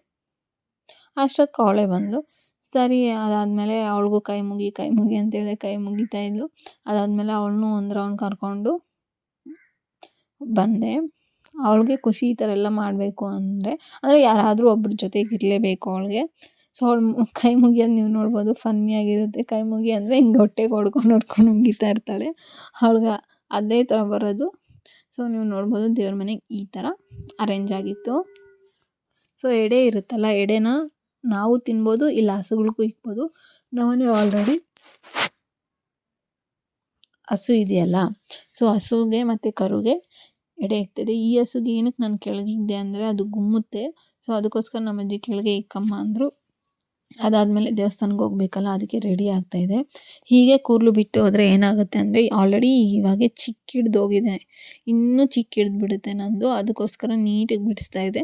ಅಷ್ಟೊತ್ತಿಗೆ ಅವಳೇ ಬಂದಳು. ಸರಿ ಅದಾದಮೇಲೆ ಅವಳಿಗೂ ಕೈ ಮುಗಿ ಅಂತ ಹೇಳಿದೆ, ಕೈ ಮುಗಿತಾ ಇದ್ಲು. ಅದಾದಮೇಲೆ ಅವಳನ್ನೂ ಒಂದು ರೌಂಡ್ ಕರ್ಕೊಂಡು ಬಂದೆ. ಅವಳಿಗೆ ಖುಷಿ ಈ ಥರ ಎಲ್ಲ ಮಾಡಬೇಕು ಅಂದರೆ ಯಾರಾದರೂ ಒಬ್ಬರ ಜೊತೆಗೆ ಇರಲೇಬೇಕು ಅವಳಿಗೆ. ಸೊ ಅವಳು ಕೈ ಮುಗಿಯೋದು ನೀವು ನೋಡ್ಬೋದು, ಫನ್ನಿಯಾಗಿರುತ್ತೆ. ಕೈ ಮುಗಿ ಅಂದರೆ ಹಿಂಗೆ ಹೊಟ್ಟೆಗೆ ಹೊಡ್ಕೊಂಡು ಮುಗಿತಾ ಇರ್ತಾಳೆ. ಅವಳಿಗೆ ಅದೇ ಥರ ಬರೋದು. ಸೊ ನೀವು ನೋಡ್ಬೋದು ದೇವ್ರ ಮನೆಗೆ ಈ ಥರ ಅರೇಂಜ್ ಆಗಿತ್ತು. ಸೊ ಎಡೆ ಇರುತ್ತಲ್ಲ, ಎಡೆನ ನಾವು ತಿನ್ಬೋದು, ಇಲ್ಲ ಹಸುಗಳಿಗೂ ಇಕ್ಬೋದು. ನಾವೇ ಆಲ್ರೆಡಿ ಹಸು ಇದೆಯಲ್ಲ, ಸೊ ಹಸುಗೆ ಮತ್ತು ಕರುಗೆ ಎಡೆ ಇಕ್ತಿದೆ. ಈ ಹಸುಗೆ ಏನಕ್ಕೆ ನಾನು ಕೆಳಗಿದ್ದೆ ಅಂದರೆ ಅದು ಗುಮ್ಮುತ್ತೆ, ಸೊ ಅದಕ್ಕೋಸ್ಕರ ನಮ್ಮ ಅಜ್ಜಿ ಕೆಳಗೆ ಇಕ್ಕಮ್ಮ ಅಂದರು. ಅದಾದಮೇಲೆ ದೇವಸ್ಥಾನಕ್ಕೆ ಹೋಗ್ಬೇಕಲ್ಲ, ಅದಕ್ಕೆ ರೆಡಿ ಆಗ್ತಾಯಿದೆ. ಹೀಗೆ ಕೂದಲು ಬಿಟ್ಟು ಹೋದರೆ ಏನಾಗುತ್ತೆ ಅಂದರೆ, ಆಲ್ರೆಡಿ ಇವಾಗೆ ಚಿಕ್ಕ ಹಿಡ್ದೋಗಿದೆ, ಇನ್ನೂ ಚಿಕ್ಕ ಹಿಡಿದ್ಬಿಡುತ್ತೆ ನಂದು. ಅದಕ್ಕೋಸ್ಕರ ನೀಟಾಗಿ ಬಿಡಿಸ್ತಾ ಇದೆ.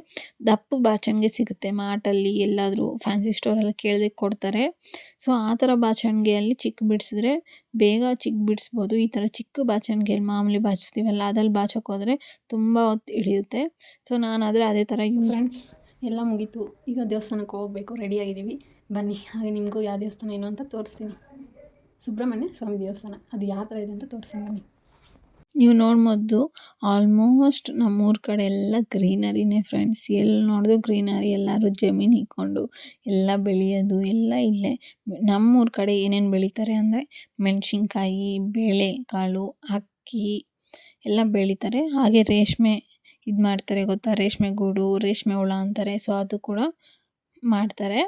ದಪ್ಪ ಬಾಚಣಿಗೆ ಸಿಗುತ್ತೆ ಮಾರ್ಟಲ್ಲಿ, ಎಲ್ಲಾದರೂ ಫ್ಯಾನ್ಸಿ ಸ್ಟೋರೆಲ್ಲ ಕೇಳಿದ್ರೆ ಕೊಡ್ತಾರೆ. ಸೊ ಆ ಥರ ಬಾಚಣಿಗೆಯಲ್ಲಿ ಚಿಕ್ಕ ಬಿಡಿಸಿದ್ರೆ ಬೇಗ ಚಿಕ್ಕ ಬಿಡಿಸ್ಬೋದು. ಈ ಥರ ಚಿಕ್ಕ ಬಾಚಣಿಗೆಯಲ್ಲಿ ಮಾಮೂಲಿ ಬಾಚಿಸ್ತೀವಲ್ಲ, ಅದ್ರಲ್ಲಿ ಬಾಚೋಕೆ ಹೋದರೆ ತುಂಬ ಹೊತ್ತು ಹಿಡಿಯುತ್ತೆ. ಸೊ ನಾನಾದರೆ ಅದೇ ಥರ ಫ್ರೆಂಡ್ಸ್ ಎಲ್ಲ ಮುಗೀತು, ಈಗ ದೇವಸ್ಥಾನಕ್ಕೆ ಹೋಗಬೇಕು, ರೆಡಿಯಾಗಿದ್ದೀವಿ. ಬನ್ನಿ, ಹಾಗೆ ನಿಮಗೂ ಯಾವ ದೇವಸ್ಥಾನ ಏನು ಅಂತ ತೋರಿಸ್ತೀನಿ. ಸುಬ್ರಹ್ಮಣ್ಯ ಸ್ವಾಮಿ ದೇವಸ್ಥಾನ, ಅದು ಯಾವ ಥರ ಇದೆ ಅಂತ ತೋರಿಸ್ತೀನಿ ಬನ್ನಿ. ನೀವು ನೋಡ್ಬೋದು ಆಲ್ಮೋಸ್ಟ್ ನಮ್ಮೂರ ಕಡೆ ಎಲ್ಲ ಗ್ರೀನರಿನೇ ಫ್ರೆಂಡ್ಸ್. ಎಲ್ಲಿ ನೋಡಿದ್ರು ಗ್ರೀನರಿ, ಎಲ್ಲರೂ ಜಮೀನು ಇಕ್ಕೊಂಡು ಎಲ್ಲ ಬೆಳೆಯೋದು ಎಲ್ಲ ಇಲ್ಲೇ. ನಮ್ಮೂರ ಕಡೆ ಏನೇನು ಬೆಳೀತಾರೆ ಅಂದರೆ ಮೆಣಸಿನ್ಕಾಯಿ, ಬೇಳೆಕಾಳು, ಅಕ್ಕಿ ಎಲ್ಲ ಬೆಳೀತಾರೆ. ಹಾಗೆ ರೇಷ್ಮೆ ಇದು ಮಾಡ್ತಾರೆ ಗೊತ್ತಾ, ರೇಷ್ಮೆ ಗೂಡು, ರೇಷ್ಮೆ ಹುಳ ಅಂತಾರೆ. ಸೊ ಅದು ಕೂಡ ಮಾಡ್ತಾರೆ,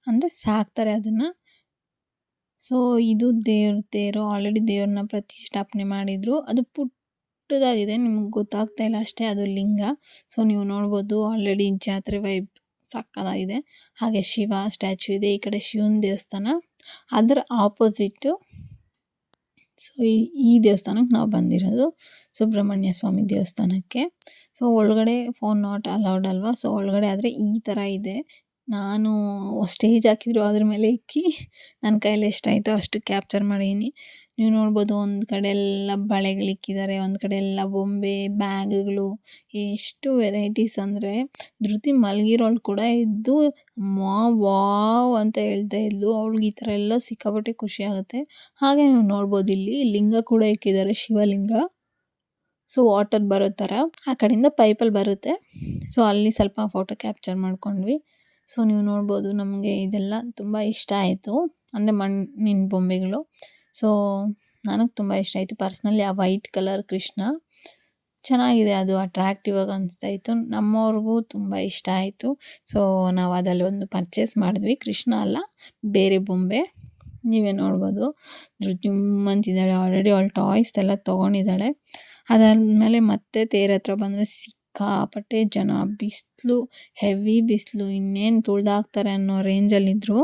ಅಂದರೆ ಸಾಕ್ತಾರೆ ಅದನ್ನು. ಸೊ ಇದು ದೇವ್ರ ತೇರು. ಆಲ್ರೆಡಿ ದೇವ್ರನ್ನ ಪ್ರತಿಷ್ಠಾಪನೆ ಮಾಡಿದರು. ಅದು ಪುಟ್ಟದಾಗಿದೆ, ನಿಮ್ಗೆ ಗೊತ್ತಾಗ್ತಾ ಇಲ್ಲ ಅಷ್ಟೇ, ಅದು ಲಿಂಗ. ಸೊ ನೀವು ನೋಡ್ಬೋದು ಆಲ್ರೆಡಿ ಜಾತ್ರೆ ವೈಬ್ ಸಕ್ಕತ್ತಾಗಿದೆ. ಹಾಗೆ ಶಿವ ಸ್ಟ್ಯಾಚ್ಯೂ ಇದೆ. ಈ ಕಡೆ ಶಿವನ ದೇವಸ್ಥಾನ, ಅದರ ಆಪೋಸಿಟ್ಟು ಸೊ ಈ ದೇವಸ್ಥಾನಕ್ಕೆ ನಾವು ಬಂದಿರೋದು, ಸುಬ್ರಹ್ಮಣ್ಯ ಸ್ವಾಮಿ ದೇವಸ್ಥಾನಕ್ಕೆ. ಸೊ ಒಳಗಡೆ ಫೋನ್ ನಾಟ್ ಅಲೌಡ್ ಅಲ್ವಾ, ಸೊ ಒಳಗಡೆ ಆದರೆ ಈ ಥರ ಇದೆ. ನಾನು ಸ್ಟೇಜ್ ಹಾಕಿದ್ರು ಅದ್ರ ಮೇಲೆ ಇಕ್ಕಿ ನನ್ನ ಕೈಯಲ್ಲಿ ಎಷ್ಟಾಯಿತೋ ಅಷ್ಟು ಕ್ಯಾಪ್ಚರ್ ಮಾಡೀನಿ. ನೀವು ನೋಡ್ಬೋದು ಒಂದು ಕಡೆ ಎಲ್ಲ ಬಳೆಗಳಿಕ್ಕಿದ್ದಾರೆ, ಒಂದು ಕಡೆ ಎಲ್ಲ ಬೊಂಬೆ, ಬ್ಯಾಗ್ಗಳು, ಎಷ್ಟು ವೆರೈಟೀಸ್ ಅಂದರೆ ಧೃತಿ ಮಲಗಿರೋಳು ಕೂಡ ಇದ್ದು ವಾವ್ ಅಂತ ಹೇಳ್ತಾ ಇದ್ಲು. ಅವ್ಳಿಗೆ ಈ ಥರ ಎಲ್ಲ ಸಿಕ್ಕಾಪಟ್ಟೆ ಖುಷಿ ಆಗುತ್ತೆ. ಹಾಗೆ ನೀವು ನೋಡ್ಬೋದು ಇಲ್ಲಿ ಲಿಂಗ ಕೂಡ ಇಕ್ಕಿದ್ದಾರೆ, ಶಿವಲಿಂಗ. ಸೊ ವಾಟರ್ ಬರೋ ಥರ ಆ ಕಡೆಯಿಂದ ಪೈಪಲ್ಲಿ ಬರುತ್ತೆ. ಸೊ ಅಲ್ಲಿ ಸ್ವಲ್ಪ ಫೋಟೋ ಕ್ಯಾಪ್ಚರ್ ಮಾಡ್ಕೊಂಡ್ವಿ. ಸೊ ನೀವು ನೋಡ್ಬೋದು ನಮಗೆ ಇದೆಲ್ಲ ತುಂಬ ಇಷ್ಟ ಆಯಿತು, ಅಂದರೆ ಮಣ್ಣಿನ ಬೊಂಬೆಗಳು. ಸೊ ನನಗೆ ತುಂಬ ಇಷ್ಟ ಆಯಿತು ಪರ್ಸ್ನಲಿ. ಆ ವೈಟ್ ಕಲರ್ ಕೃಷ್ಣ ಚೆನ್ನಾಗಿದೆ, ಅದು ಅಟ್ರಾಕ್ಟಿವ್ ಆಗಿ ಅನಿಸ್ತಾ ಇತ್ತು. ನಮ್ಮವ್ರಿಗೂ ತುಂಬ ಇಷ್ಟ ಆಯಿತು. ಸೊ ನಾವು ಅದರಲ್ಲಿ ಒಂದು ಪರ್ಚೇಸ್ ಮಾಡಿದ್ವಿ, ಕೃಷ್ಣ ಅಲ್ಲ ಬೇರೆ ಬೊಂಬೆ. ನೀವೇ ನೋಡ್ಬೋದು ಧೃತಿ ಅಂತಿದ್ದಾಳೆ, ಆಲ್ರೆಡಿ ಅವಳು ಟಾಯ್ಸ್ ಎಲ್ಲ ತೊಗೊಂಡಿದ್ದಾಳೆ. ಅದಾದಮೇಲೆ ಮತ್ತೆ ತೇರ ಹತ್ರ ಬಂದರೆ ಸಿಕ್ಕಾಪಟ್ಟೆ ಜನ, ಬಿಸಿಲು, ಹೆವಿ ಬಿಸಿಲು, ಇನ್ನೇನು ತುಳ್ದಾಕ್ತಾರೆ ಅನ್ನೋ ರೇಂಜಲ್ಲಿದ್ದರು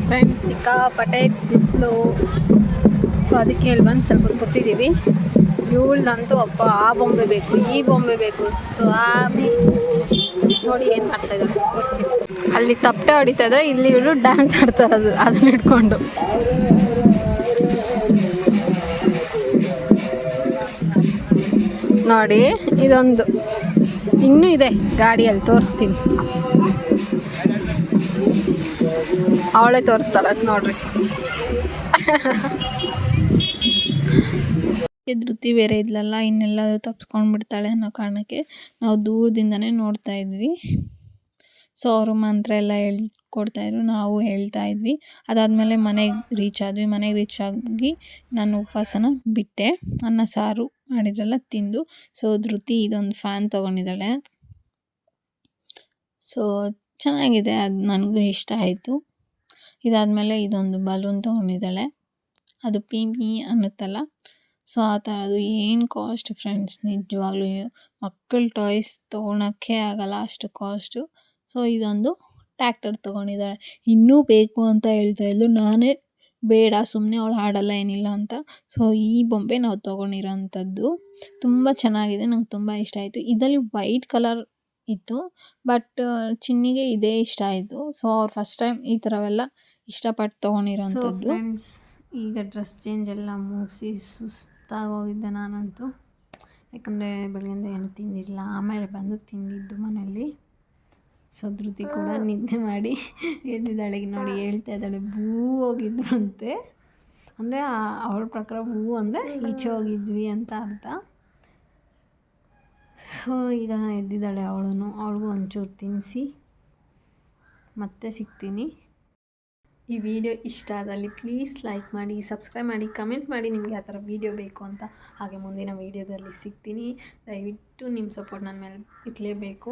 ಫ್ರೆಂಡ್ಸ್. ಸಿಕ್ಕಾಪಟ್ಟೆ ಬಿಸಿಲು. ಸೊ ಅದಕ್ಕೆ ಇಲ್ಲಿ ಬಂದು ಸ್ವಲ್ಪ ಕೂತಿದ್ದೀವಿ. ಇವಳ್ದಂತೂ ಅಪ್ಪ ಆ ಬೊಂಬೆ ಬೇಕು, ಈ ಬೊಂಬೆ ಬೇಕು. ಸ್ವಾಮಿ ನೋಡಿ ಏನು ಮಾಡ್ತಾ ಇದ್ದಾರೆ ತೋರಿಸ್ತೀನಿ. ಅಲ್ಲಿ ತಪ್ಪಟೆ ಹೊಡಿತಾ ಇದ್ದಾರೆ, ಇಲ್ಲಿ ಇವಳು ಡ್ಯಾನ್ಸ್ ಆಡ್ತಾರದು ಅದನ್ನ ಹಿಡ್ಕೊಂಡು. ನೋಡಿ ಇದೊಂದು ಇನ್ನೂ ಇದೆ ಗಾಡಿಯಲ್ಲಿ, ತೋರಿಸ್ತೀನಿ. ಅವಳೇ ತೋರಿಸ್ತಾಳೆ ನೋಡ್ರಿ. ಧೃತಿ ಬೇರೆ ಇದ್ಲಲ್ಲ, ಇನ್ನೆಲ್ಲದು ತಪ್ಸ್ಕೊಂಡ್ಬಿಡ್ತಾಳೆ ಅನ್ನೋ ಕಾರಣಕ್ಕೆ ನಾವು ದೂರದಿಂದನೇ ನೋಡ್ತಾ ಇದ್ವಿ. ಸೊ ಅವರು ಮಂತ್ರ ಎಲ್ಲ ಹೇಳ್ಕೊಡ್ತಾಯಿದ್ರು, ನಾವು ಹೇಳ್ತಾ ಇದ್ವಿ. ಅದಾದಮೇಲೆ ಮನೆಗೆ ರೀಚ್ ಆದ್ವಿ. ಮನೆಗೆ ರೀಚ್ ಆಗಿ ನಾನು ಉಪವಾಸನ ಬಿಟ್ಟೆ, ಅನ್ನ ಸಾರು ಮಾಡಿದ್ರಲ್ಲ ತಿಂದು. ಸೊ ಧೃತಿ ಇದೊಂದು ಫ್ಯಾನ್ ತೊಗೊಂಡಿದ್ದಾಳೆ. ಸೊ ಚೆನ್ನಾಗಿದೆ, ಅದು ನನಗೂ ಇಷ್ಟ ಆಯಿತು. ಇದಾದಮೇಲೆ ಇದೊಂದು ಬಲೂನ್ ತೊಗೊಂಡಿದ್ದಾಳೆ, ಅದು ಪೀ ಪೀ ಅನ್ನುತ್ತಲ್ಲ. ಸೊ ಆ ಥರ ಅದು ಏನು ಕಾಸ್ಟ್ ಫ್ರೆಂಡ್ಸ್, ನಿಜವಾಗ್ಲೂ ಮಕ್ಕಳ ಟಾಯ್ಸ್ ತೊಗೊಳಕ್ಕೆ ಆಗಲ್ಲ ಅಷ್ಟು ಕಾಸ್ಟು. ಸೊ ಇದೊಂದು ಟ್ಯಾಕ್ಟರ್ ತೊಗೊಂಡಿದ್ದಾಳೆ. ಇನ್ನೂ ಬೇಕು ಅಂತ ಹೇಳ್ತಾ ಇದ್ಲು, ನಾನೇ ಬೇಡ ಸುಮ್ಮನೆ ಅವಳು ಆಡಲ್ಲ ಏನಿಲ್ಲ ಅಂತ. ಸೊ ಈ ಬೊಂಬೆ ನಾವು ತೊಗೊಂಡಿರೋಂಥದ್ದು ತುಂಬ ಚೆನ್ನಾಗಿದೆ, ನಂಗೆ ತುಂಬ ಇಷ್ಟ ಆಯಿತು. ಇದರಲ್ಲಿ ವೈಟ್ ಕಲರ್ ಇತ್ತು, ಬಟ್ ಚಿನ್ನಿಗೆ ಇದೇ ಇಷ್ಟ ಆಯಿತು. ಸೊ ಅವ್ರು ಫಸ್ಟ್ ಟೈಮ್ ಈ ಥರವೆಲ್ಲ ಇಷ್ಟಪಟ್ಟು ತೊಗೊಂಡಿರೋಂಥದ್ದು. ಫ್ರೆಂಡ್ಸ್ ಈಗ ಡ್ರೆಸ್ ಚೇಂಜ್ ಎಲ್ಲ ಮುಗಿಸಿ ಸುಸ್ತಾಗೋಗಿದ್ದೆ ನಾನಂತೂ, ಯಾಕಂದರೆ ಬೆಳಗ್ಗೆಯಿಂದ ಏನು ತಿಂದಿಲ್ಲ. ಆಮೇಲೆ ಬಂದು ತಿಂದಿದ್ದು ಮನೆಯಲ್ಲಿ. ಸೊ ಧೃತಿ ಕೂಡ ನಿದ್ದೆ ಮಾಡಿ ಎದ್ದಿದ್ದಾಳೆ ನೋಡಿ, ಹೇಳ್ತಾ ಇದ್ದಾಳೆ ಭೂ ಹೋಗಿದ್ರಂತೆ. ಅಂದರೆ ಅವಳ ಪ್ರಕಾರ ಭೂ ಅಂದರೆ ಈಚೆ ಹೋಗಿದ್ವಿ ಅಂತ ಅರ್ಥ. ಸೊ ಈಗ ಎದ್ದಿದ್ದಾಳೆ ಅವಳಿಗೂ ಒಂಚೂರು ತಿನ್ನಿಸಿ ಮತ್ತೆ ಸಿಗ್ತೀನಿ. ಈ ವಿಡಿಯೋ ಇಷ್ಟ ಆದಲ್ಲಿ ಪ್ಲೀಸ್ ಲೈಕ್ ಮಾಡಿ, ಸಬ್ಸ್ಕ್ರೈಬ್ ಮಾಡಿ, ಕಮೆಂಟ್ ಮಾಡಿ ನಿಮಗೆ ಆ ಥರ ವೀಡಿಯೋ ಬೇಕು ಅಂತ. ಹಾಗೆ ಮುಂದಿನ ವೀಡಿಯೋದಲ್ಲಿ ಸಿಗ್ತೀನಿ. ದಯವಿಟ್ಟು ನಿಮ್ಮ ಸಪೋರ್ಟ್ ನನ್ನ ಮೇಲೆ ಇರಲೇಬೇಕು.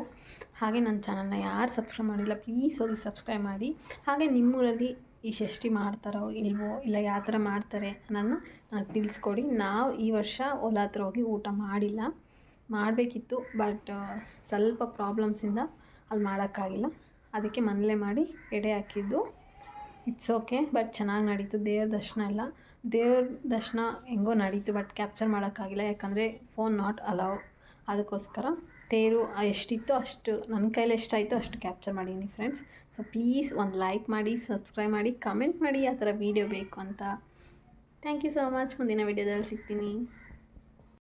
ಹಾಗೆ ನನ್ನ ಚಾನಲ್ನ ಯಾರು ಸಬ್ಸ್ಕ್ರೈಬ್ ಮಾಡಿಲ್ಲ ಪ್ಲೀಸ್ ಹೋಗಿ ಸಬ್ಸ್ಕ್ರೈಬ್ ಮಾಡಿ. ಹಾಗೆ ನಿಮ್ಮೂರಲ್ಲಿ ಈ ಷಷ್ಠಿ ಮಾಡ್ತಾರೋ ಇಲ್ವೋ, ಇಲ್ಲ ಯಾವ ಥರ ಮಾಡ್ತಾರೆ ಅನ್ನೋದನ್ನ ನನಗೆ ತಿಳಿಸ್ಕೊಡಿ. ನಾವು ಈ ವರ್ಷ ಹೊಲ ಹತ್ರ ಹೋಗಿ ಊಟ ಮಾಡಿಲ್ಲ, ಮಾಡಬೇಕಿತ್ತು, ಬಟ್ ಸ್ವಲ್ಪ ಪ್ರಾಬ್ಲಮ್ಸಿಂದ ಅಲ್ಲಿ ಮಾಡೋಕ್ಕಾಗಿಲ್ಲ. ಅದಕ್ಕೆ ಮನೇಲೇ ಮಾಡಿ ಎಡೆ ಹಾಕಿದ್ದು. ಇಟ್ಸ್ ಓಕೆ, ಬಟ್ ಚೆನ್ನಾಗಿ ನಡೀತು. ದೇವ್ರ ದರ್ಶನ ಹೆಂಗೋ ನಡೀತು, ಬಟ್ ಕ್ಯಾಪ್ಚರ್ ಮಾಡೋಕ್ಕಾಗಿಲ್ಲ, ಯಾಕಂದರೆ ಫೋನ್ ನಾಟ್ ಅಲೌ. ಅದಕ್ಕೋಸ್ಕರ ತೇರು ಎಷ್ಟಿತ್ತು ಅಷ್ಟು, ನನ್ನ ಕೈಲಿ ಎಷ್ಟಾಯಿತು ಅಷ್ಟು ಕ್ಯಾಪ್ಚರ್ ಮಾಡೀನಿ ಫ್ರೆಂಡ್ಸ್. ಸೊ ಪ್ಲೀಸ್ ಒಂದು ಲೈಕ್ ಮಾಡಿ, ಸಬ್ಸ್ಕ್ರೈಬ್ ಮಾಡಿ, ಕಮೆಂಟ್ ಮಾಡಿ ಆ ಥರ ವೀಡಿಯೋ ಬೇಕು ಅಂತ. Thank you so much. ಮುಂದಿನ ವೀಡಿಯೋದಲ್ಲಿ ಸಿಗ್ತೀನಿ.